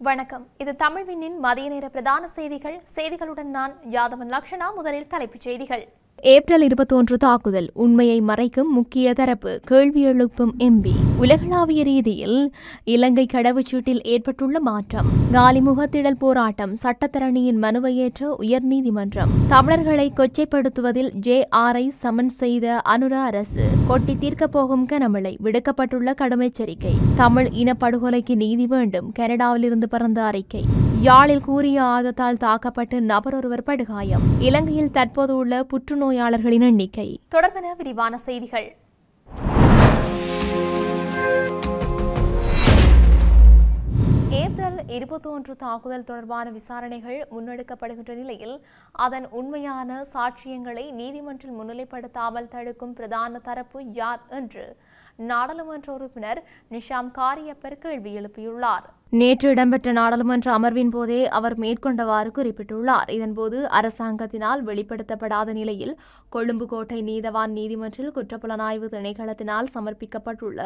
வணக்கம். இது தமிழ்வினின் மதிய நேர பிரதான செய்திகளுடன் நான் யாதவன் லக்ஷனா. முதலில் தலைப்புச் செய்திகள். ஏப்ரல் 21 தாக்குதல் உண்மையை மறைக்கும் முக்கிய தரப்பு கேள்வி எழுப்பும் எம்பி. உலகளாவிய ரீதியில் இலங்கை கடவுச்சீட்டில் ஏற்பட்டுள்ள மாற்றம். காலிமுகத்திடல் போராட்டம் சட்டத்தரணியின் மனுவை ஏற்ற உயர்நீதிமன்றம். தமிழர்களை கொச்சைப்படுத்துவதில் JRஐ சமன் செய்த அனுர அரசு. கொட்டி தீர்க்கப் போகும் கனமழை விடுக்கப்பட்டுள்ள கடும் எச்சரிக்கை. தமிழ் இனப்படுகொலைக்கு நீதி வேண்டும் கனடாவிலிருந்து பறந்த அறிக்கை. யாழில் கூறிய ஆயுதத்தால் தாக்கப்பட்டு நபர் ஒருவர் படுகாயம். இலங்கையில் தற்போது உள்ள புற்றுநோயாளர்களின் எண்ணிக்கை. தொடர்பான விரிவான செய்திகள். ஏப்ரல் 21 தாக்குதல் தொடர்பான விசாரணைகள் முன்னெடுக்கப்படுகின்ற நிலையில் அதன் உண்மையான சாட்சியங்களை நீதிமன்றில் முன்னிலைப்படுத்தாமல் தடுக்கும் பிரதான தரப்பு யார் என்று நாடாளுமன்ற உறுப்பினர் நிஷாம் காரியப்பர் கேள்வி எழுப்பியுள்ளார். நேற்று இடம்பெற்ற நாடாளுமன்ற அமர்வின் போதே அவர் மேற்கொண்டவாறு குறிப்பிட்டுள்ளார். இதன்போது அரசாங்கத்தினால் வெளிப்படுத்தப்படாத நிலையில் கொழும்பு கோட்டை நீதவான் நீதிமன்றில் குற்றப்புலனாய்வு திணைக்களத்தினால் சமர்ப்பிக்கப்பட்டுள்ள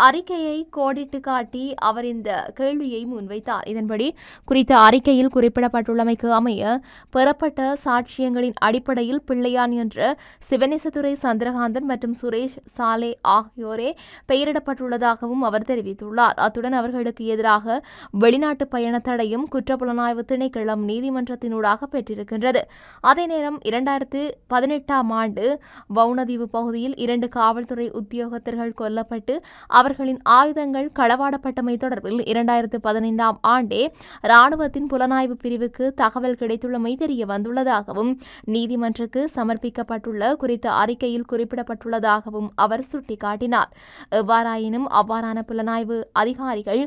அறிக்கையை கோடிட்டு காட்டி அவர் இந்த கேள்வியை முன்வைத்தார். இதன்படி குறித்த அறிக்கையில் குறிப்பிடப்பட்டுள்ளமைக்கு அமைய பெறப்பட்ட சாட்சியங்களின் அடிப்படையில் பிள்ளையான் என்ற சிவனேசதுரை சந்திரகாந்தன் மற்றும் சுரேஷ் சாலே ஆகியோரே பெயரிடப்பட்டுள்ளதாகவும் அவர் தெரிவித்துள்ளார். அத்துடன் அவர்களுக்கு எதிராக வெளிநாட்டு பயண தடையும் குற்றப்புலனாய்வு திணைக்களம் நீதிமன்றத்தினூடாக பெற்றிருக்கின்றது. அதே நேரம் 2018ஆம் ஆண்டு வவுணதீவு பகுதியில் 2 காவல்துறை உத்தியோகத்தர்கள் கொல்லப்பட்டு அவர்களின் ஆயுதங்கள் களவாடப்பட்டமை தொடர்பில் 2015ஆம் ஆண்டே இராணுவத்தின் புலனாய்வு பிரிவுக்கு தகவல் கிடைத்துள்ளமை தெரிய வந்துள்ளதாகவும் நீதிமன்றக்கு சமர்ப்பிக்கப்பட்டுள்ள குறித்த அறிக்கையில் குறிப்பிடப்பட்டுள்ளதாகவும் அவர் சுட்டிக்காட்டினார். எவ்வாறாயினும் அவ்வாறான புலனாய்வு அதிகாரிகள்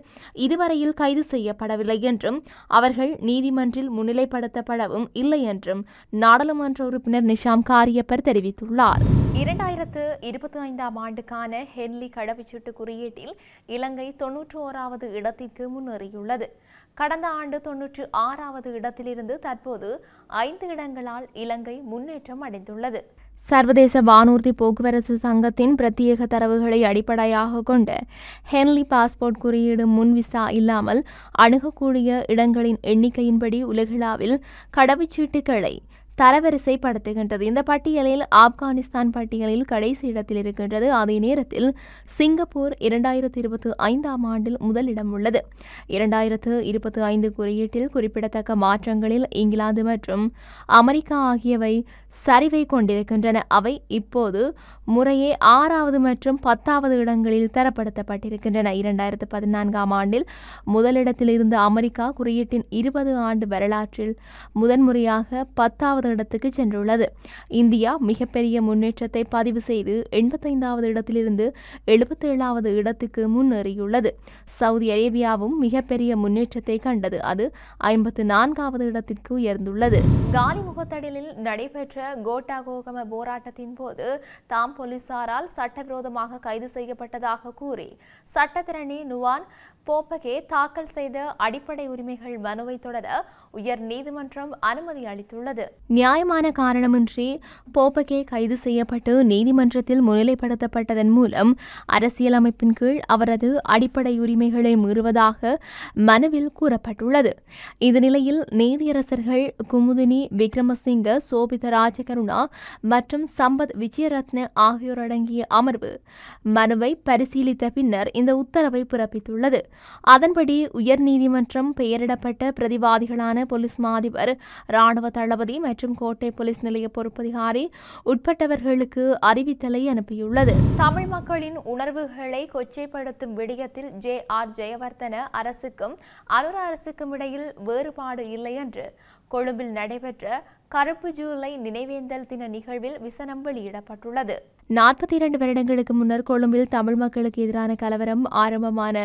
இதுவரையில் கைது செய்யப்படவில்லை என்றும் அவர்கள் நீதிமன்றில் முன்னிலைப்படுத்தப்படவும் இல்லை என்றும் நாடாளுமன்ற உறுப்பினர் நிஷாம் காரியப்பர் தெரிவித்துள்ளார். 2025ஆம் ஆண்டுக்கான ஹென்லி கடவுச்சீட்டு குறியீட்டில் இலங்கை 91வது இடத்திற்கு முன்னேறியுள்ளது. கடந்த ஆண்டு 96வது இடத்திலிருந்து தற்போது 5 இடங்களால் இலங்கை முன்னேற்றம் அடைந்துள்ளது. சர்வதேச வானூர்தி போக்குவரத்து சங்கத்தின் பிரத்யேக தரவுகளை அடிப்படையாக கொண்ட ஹென்லி பாஸ்போர்ட் குறியீடு முன் விசா இல்லாமல் அணுகக்கூடிய இடங்களின் எண்ணிக்கையின்படி உலகளவில் கடவுச்சீட்டுகளை தரவரிசைப்படுத்துகின்றது. இந்த பட்டியலில் ஆப்கானிஸ்தான் பட்டியலில் கடைசி இடத்தில் இருக்கின்றது. அதே நேரத்தில் சிங்கப்பூர் 2025ஆம் ஆண்டில் முதலிடம் உள்ளது. 2025 குறியீட்டில் குறிப்பிடத்தக்க மாற்றங்களில் இங்கிலாந்து மற்றும் அமெரிக்கா ஆகியவை சரிவை கொண்டிருக்கின்றன. அவை இப்போது முறையே 6வது மற்றும் 10வது இடங்களில் தரப்படுத்தப்பட்டிருக்கின்றன. 2014ஆம் ஆண்டில் முதலிடத்தில் இருந்த அமெரிக்கா குறியீட்டின் 20 ஆண்டு வரலாற்றில் முதன்முறையாக 10வது இடத்துக்கு சென்றுள்ளது. இந்தியா மிகப்பெரிய முன்னேற்றத்தை பதிவு செய்து 85வது இடத்திலிருந்து 77வது இடத்துக்கு முன்னேறியுள்ளது. சவுதி அரேபியாவும் மிகப்பெரிய முன்னேற்றத்தை கண்டது. அது 54வது இடத்திற்கு உயர்ந்துள்ளது. காலிமுகத்தடலில் நடைபெற்ற கோட்டாகோகம போராட்டத்தின் போது தாம் போலீசாரால் சட்டவிரோதமாக கைது செய்யப்பட்டதாக கூறி சட்டத்திரணி நுவான் போப்பகே தாக்கல் செய்த அடிப்படை உரிமைகள் மனுவை தொடர உயர் நீதிமன்றம் அனுமதி அளித்துள்ளது. நியாயமான காரணமின்றி போப்பகே கைது செய்யப்பட்டு நீதிமன்றத்தில் முன்னிலைப்படுத்தப்பட்டதன் மூலம் அரசியலமைப்பின் கீழ் அவரது அடிப்படை உரிமைகளை மீறுவதாக மனுவில் கூறப்பட்டுள்ளது. இந்த நிலையில் நீதியரசர்கள் குமுதினி விக்ரமசிங்க, சோபித ராஜகருணா மற்றும் சம்பத் விஜயரத்ன ஆகியோர் அடங்கிய அமர்வு மனுவை பரிசீலித்த பின்னர் இந்த உத்தரவை பிறப்பித்துள்ளது. அதன்படி உயர்நீதிமன்றம் பெயரிடப்பட்ட பிரதிவாதிகளான போலீஸ் மாதிபர், இராணுவ தளபதி மற்றும் கோட்டை போலீஸ் நிலைய பொறுப்பதிகாரி உட்பட்டவர்களுக்கு அறிவித்தலை அனுப்பியுள்ளது. தமிழ் மக்களின் உணர்வுகளை கொச்சைப்படுத்தும் விடயத்தில் JR ஜெயவர்தன அரசுக்கும் அனுர அரசுக்கும் இடையில் வேறுபாடு இல்லை என்று கொழும்பில் நடைபெற்ற கருப்பு ஜூலை நினைவேந்தல் தின நிகழ்வில் விசனம் வெளியிடப்பட்டுள்ளது. 42 வருடங்களுக்கு முன்னர் கொழும்பில் தமிழ் மக்களுக்கு எதிரான கலவரம் ஆரம்பமான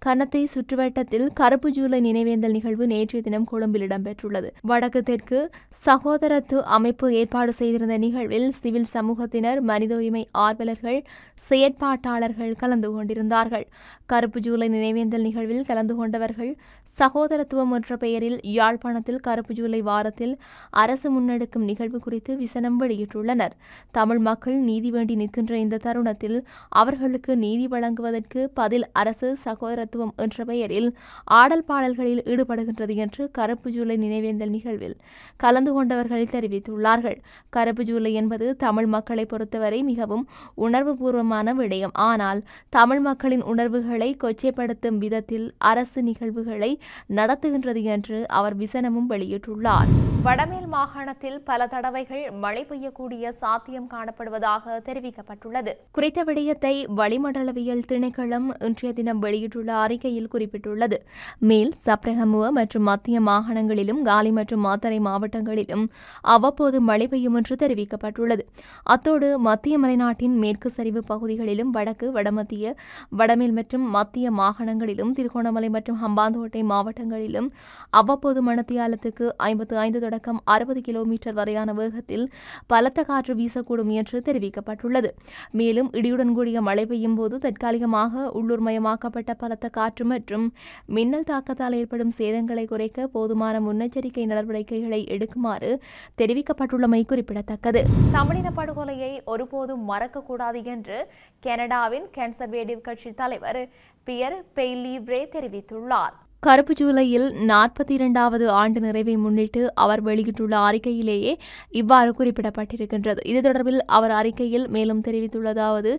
கன்னத்தை சுற்றுவட்டத்தில் கருப்பு ஜூலை நினைவேந்தல் நிகழ்வு நேற்றைய தினம் கொழும்பில் இடம்பெற்றுள்ளது. வடக்கு தெற்கு சகோதரத்து அமைப்பு ஏற்பாடு செய்திருந்த நிகழ்வில் சிவில் சமூகத்தினர், மனித உரிமை ஆர்வலர்கள், செயற்பாட்டாளர்கள் கலந்து கொண்டிருந்தார்கள். கருப்பு ஜூலை நினைவேந்தல் நிகழ்வில் கலந்து கொண்டவர்கள் சகோதரத்துவம் என்ற பெயரில் யாழ்ப்பாணத்தில் கருப்பு ஜூலை வாரத்தில் அரசு முன்னெடுக்கும் நிகழ்வு குறித்து விசனம் வெளியிட்டுள்ளனர். தமிழ் மக்கள் நீதி வேண்டி நிற்கின்ற இந்த தருணத்தில் அவர்களுக்கு நீதி வழங்குவதற்கு பதில் அரசு சகோதரத்துவம் என்ற பெயரில் ஆடல் பாடல்களில் ஈடுபடுகின்றது என்று கருப்பு ஜூலை நினைவேந்தல் நிகழ்வில் கலந்து கொண்டவர்கள் தெரிவித்துள்ளார்கள். கருப்பு ஜூலை என்பது தமிழ் மக்களை பொறுத்தவரை மிகவும் உணர்வுபூர்வமான விடயம். ஆனால் தமிழ் மக்களின் உணர்வுகளை கொச்சைப்படுத்தும் விதத்தில் அரசு நிகழ்வுகளை நடத்துகின்றது என்று அவர் விசனமும் வெளியிட்டுள்ளார். வடமேல் மாகாணத்தில் பல தடவைகள் மழை பெய்யக்கூடிய சாத்தியம் காணப்படுவதாக தெரிவிக்கப்பட்டுள்ளது. குறித்த விடயத்தை வளிமண்டலவியல் திணைக்களம் இன்றைய தினம் வெளியிட்டுள்ள அறிக்கையில் குறிப்பிட்டுள்ளது. மேல் சப்ரகமுவ மற்றும் மத்திய மாகாணங்களிலும் காலி மற்றும் மாத்தறை மாவட்டங்களிலும் அவ்வப்போது மழை பெய்யும் என்று தெரிவிக்கப்பட்டுள்ளது. அத்தோடு மத்திய மலைநாட்டின் மேற்கு சரிவு பகுதிகளிலும் வடக்கு வடமத்திய வடமேல் மற்றும் மத்திய மாகாணங்களிலும் திருகோணமலை மற்றும் ஹம்பாந்தோட்டை மாவட்டங்களிலும் அவ்வப்போது மணித்தியாலத்துக்கு 55 தொடக்கம் 60 கிலோமீட்டர் வரையான வேகத்தில் பலத்த காற்று வீசக்கூடும் என்று தெரிவிக்கப்பட்டுள்ளது. மேலும் இடியுடன் கூடிய மழை பெய்யும் போது தற்காலிகமாக உள்ளூர் மயமாக்கப்பட்ட பலத்த காற்று மற்றும் மின்னல் தாக்கத்தால் ஏற்படும் சேதங்களை குறைக்க போதுமான முன்னெச்சரிக்கை நடவடிக்கைகளை எடுக்குமாறு தெரிவிக்கப்பட்டுள்ளமை குறிப்பிடத்தக்கது. தமிழின படுகொலையை ஒருபோதும் மறக்கக்கூடாது என்று கனடாவின் கன்சர்வேட்டிவ் கட்சி தலைவர் பியர் பெய்லீவ்ரே தெரிவித்துள்ளார். கருப்பு ஜூலையில் 42வது ஆண்டு நிறைவை முன்னிட்டு அவர் வெளியிட்டுள்ள அறிக்கையிலேயே இவ்வாறு குறிப்பிடப்பட்டிருக்கின்றது. இது தொடர்பில் அவர் அறிக்கையில் மேலும் தெரிவித்துள்ளதாவது,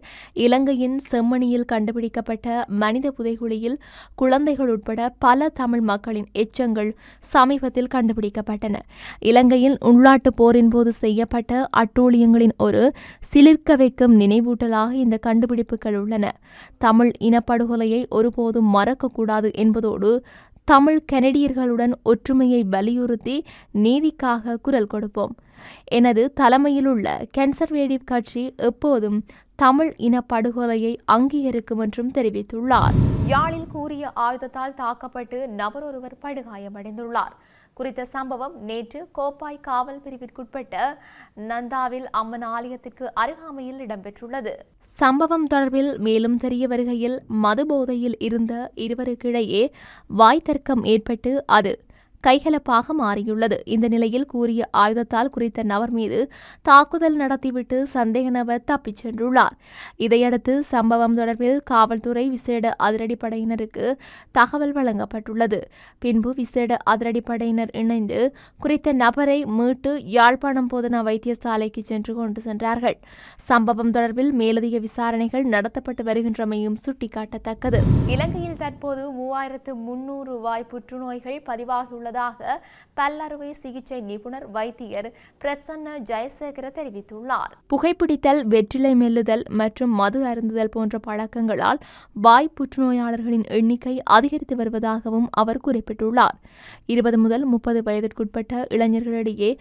இலங்கையின் செம்மணியில் கண்டுபிடிக்கப்பட்ட மனித புதைகுழியில் குழந்தைகள் உட்பட பல தமிழ் மக்களின் எச்சங்கள் சமீபத்தில் கண்டுபிடிக்கப்பட்டன. இலங்கையில் உள்நாட்டுப் போரின் போது செய்யப்பட்ட அட்டூழியங்களின் ஒரு சிலிர்க்க வைக்கும் நினைவூட்டலாக இந்த கண்டுபிடிப்புகள் உள்ளன. தமிழ் இனப்படுகொலையை ஒருபோதும் மறக்கக்கூடாது என்பதோடு தமிழ் கனடியர்களுடன் ஒற்றுமையை வலியுறுத்தி நீதிக்காக குரல் கொடுப்போம். எனது தலைமையிலுள்ள கன்சர்வேட்டிவ் கட்சி எப்போதும் தமிழ் இன படுகொலையை அங்கீகரிக்கும் என்றும் தெரிவித்துள்ளார். யாழில் கூறிய ஆயுதத்தால் தாக்கப்பட்டு நபர் ஒருவர் படுகாயமடைந்துள்ளார். குறித்த சம்பவம் நேற்று கோப்பாய் காவல் பிரிவிற்குட்பட்ட நந்தாவில் அம்மன் ஆலயத்திற்கு அருகாமையில் இடம்பெற்றுள்ளது. சம்பவம் தொடர்பில் மேலும் தெரிய வருகையில் மது போதையில் இருந்த இருவருக்கிடையே வாய்த்தர்க்கம் ஏற்பட்டு அது கைகலப்பாக மாறியுள்ளது. இந்த நிலையில் கூறிய ஆயுதத்தால் குறித்த நபர் மீது தாக்குதல் நடத்திவிட்டு சந்தேக நபர் தப்பிச் சென்றுள்ளார். இதையடுத்து சம்பவம் தொடர்பில் காவல்துறை விசேட அதிரடிப்படையினருக்கு தகவல் வழங்கப்பட்டுள்ளது. பின்பு விசேட அதிரடிப்படையினர் இணைந்து குறித்த நபரை மீட்டு யாழ்ப்பாணம் போதனா வைத்தியசாலைக்கு கொண்டு சென்றார்கள். சம்பவம் தொடர்பில் மேலதிக விசாரணைகள் நடத்தப்பட்டு வருகின்றமையும் சுட்டிக்காட்டத்தக்கது. இலங்கையில் தற்போது 3300 ரூபாய் புற்றுநோய்கள் பதிவாகியுள்ளது பல்லறுவை சிகிச்சை நிபுணர் வைத்தியர் பிரசன்ன ஜெயசேகர தெரிவித்துள்ளார். புகைப்பிடித்தல், வெற்றிலை மெல்லுதல் மற்றும் மது அருந்துதல் போன்ற பழக்கங்களால் வாய் புற்றுநோயாளர்களின் எண்ணிக்கை அதிகரித்து வருவதாகவும் அவர் குறிப்பிட்டுள்ளார். 20 முதல் 30 வயதிற்குட்பட்ட இளைஞர்களிடையே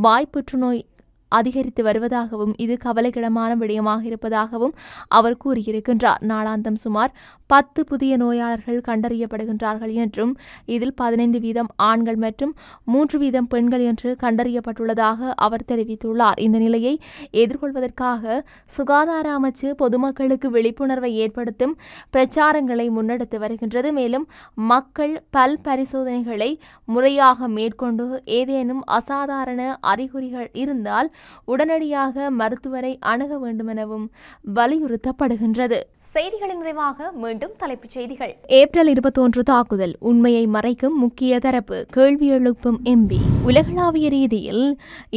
வாய் புற்றுநோய் அதிகரித்து வருவதாகவும் இது கவலைக்கிடமான விடயமாக இருப்பதாகவும் அவர் கூறியிருக்கின்றார். நாளாந்தம் சுமார் 10 புதிய நோயாளர்கள் கண்டறியப்படுகின்றார்கள் என்றும் இதில் 15% ஆண்கள் மற்றும் 3% பெண்கள் என்று கண்டறியப்பட்டுள்ளதாக அவர் தெரிவித்துள்ளார். இந்த நிலையை எதிர்கொள்வதற்காக சுகாதார அமைச்சு பொதுமக்களுக்கு விழிப்புணர்வை ஏற்படுத்தும் பிரச்சாரங்களை முன்னெடுத்து வருகின்றது. மேலும் மக்கள் பல் பரிசோதனைகளை முறையாக மேற்கொண்டு ஏதேனும் அசாதாரண அறிகுறிகள் இருந்தால் உடனடியாக மருத்துவரை அணுக வேண்டும் எனவும் வலியுறுத்தப்படுகின்றது. செய்திகளின் நிறைவாக மீண்டும் தலைப்புச் செய்திகள். ஏப்ரல் 21 தாக்குதல் உண்மையை மறைக்கும் முக்கிய தரப்பு கேள்வி எழுப்பும் எம்பி. உலகளாவிய ரீதியில்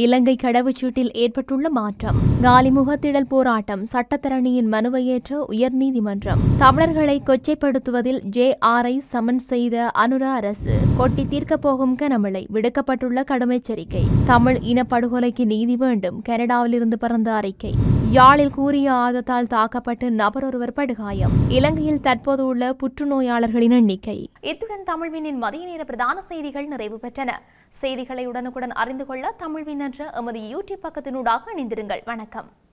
இலங்கை கடவுச்சீட்டில் ஏற்பட்டுள்ள மாற்றம். காலி முகத்திடல் போராட்டம் சட்டத்தரணியின் மனுவை ஏற்ற உயர்நீதிமன்றம். தமிழர்களை கொச்சைப்படுத்துவதில் JR-ஐ சமன் செய்த அனுர அரசு. கொட்டி தீர்க்கப் போகும் கனமழை விடுக்கப்பட்டுள்ள கடும் எச்சரிக்கை. தமிழ் இனப்படுகொலைக்கு நீதி வேண்டும் கனடாவிலிருந்து பறந்த அறிக்கை. யாழில் கூறிய ஆயுதத்தால் தாக்கப்பட்டு நபர் ஒருவர் படுகாயம். இலங்கையில் தற்போது உள்ள புற்றுநோயாளர்களின் எண்ணிக்கை. இத்துடன் தமிழ்வினின் மதிய நேர பிரதான செய்திகள் நிறைவு பெற்றன. செய்திகளை உடனுக்குடன் அறிந்து கொள்ள தமிழ்வின் என்ற எமது யூடியூப் பக்கத்தினூடாக இணைந்திருங்கள். வணக்கம்.